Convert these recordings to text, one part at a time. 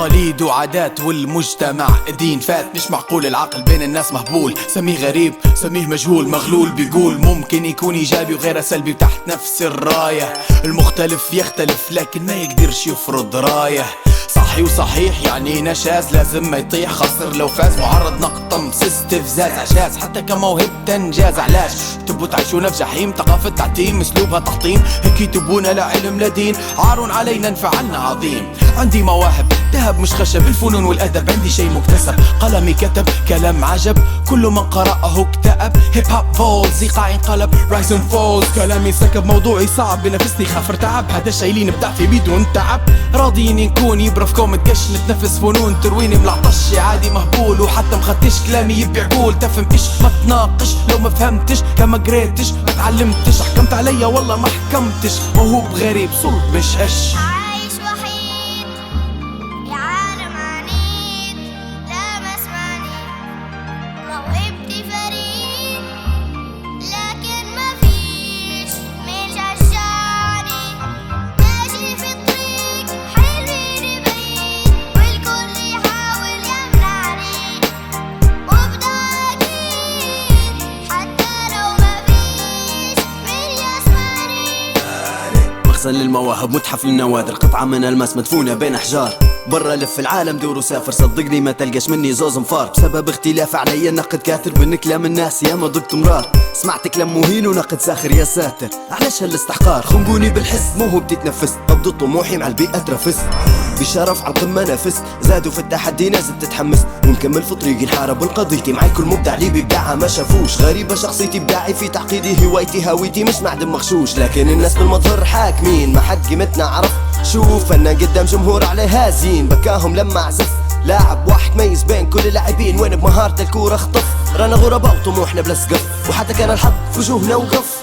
تقاليد وعادات والمجتمع دين فات، مش معقول العقل بين الناس مهبول. سميه غريب سميه مجهول، مغلول بيقول ممكن يكون ايجابي وغيره سلبي تحت نفس الراية. المختلف يختلف لكن ما يقدرش يفرض راية. صحي وصحيح يعني نشاز لازم ما يطيح، خسر لو فاز معرض نقطة استفزاز عجاز حتى كموهبة انجاز. علاش تبوا تعيشونا في جحيم؟ ثقافة تعتيم اسلوبها تحطيم، هيك تبونا لا علم لا دين، عار علينا انفعلنا عظيم. عندي مواهب ذهب مش خشب، الفنون والادب عندي شي مكتسب. قلمي كتب كلام عجب كل من قرأه اكتئب. هيب هوب فولز ايقاع انقلب رايز اند فولز. كلامي سكب موضوعي صعب بنفسني خاف تعب، هذا الشي اللي نبدع فيه بدون تعب. راضيين نكون يبرا في كوم تقش نتنفس فنون ترويني ملعطش عادي مهبول، وحتى مخدش كلامي يبيع قول. تفهم ايش ما تناقش لو ما فهمتش كما قريتش ما تعلمتش. حكمت عليا والله ما حكمتش، موهوب غريب صلب مش هش. عايش وحيد يا عالم عنيد لا ما اسمعني، موهبتي فريد لكن ما فيش مش شجعني. ماشي في الطريق حلوين بعيد والكل يحاول يمنعني، وبدا اكيد حتى لو ما فيش من يسمعني. مخزن للمواهب متحف للنوادر، قطعة من الماس مدفونة بين أحجار. برا لف العالم دور وسافر صدقني ما تلقاش مني زوز مفار. بسبب اختلاف علي النقد كاثر بين كلام الناس يا ما ضقت مرار. سمعت كلام مهين ونقد ساخر يا ساتر علاش هالاستحقار. خنقوني بالحس موهبتي تنفست، قبض طموحي مع البيئة ترفست. بشرف على القمة نافست، زادوا في التحدي نازل تتحمس. ونكمل في طريقي نحارب القضيتي معي كل مبدع لي بيبدعها ما شافوش. غريبة شخصيتي ابداعي في تعقيدي هوايتي هويتي مش معدن مغشوش. لكن الناس بالمظهر حاكمين ما حد قيمتنا عرف. شوف انا قدام جمهور عليه هازين بكاهم لما اعزف. لاعب واحد ميز بين كل اللاعبين وين بمهارة الكورة اخطف. رانا غرباء وطموحنا بلا سقف، وحتى كان الحظ في وجوهنا وقف.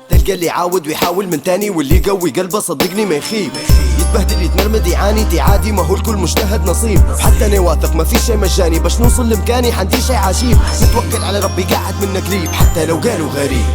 تلقى اللي يعاود ويحاول من تاني، واللي يقوي قلبه صدقني ما يخيب. يتبهدل يتمرمد يعاني عادي ما هو الكل مجتهد نصيب. حتى انا واثق ما في شي مجاني، باش نوصل لمكاني حندي شي عجيب. نتوكل على ربي قاعد من قريب حتى لو قالوا غريب.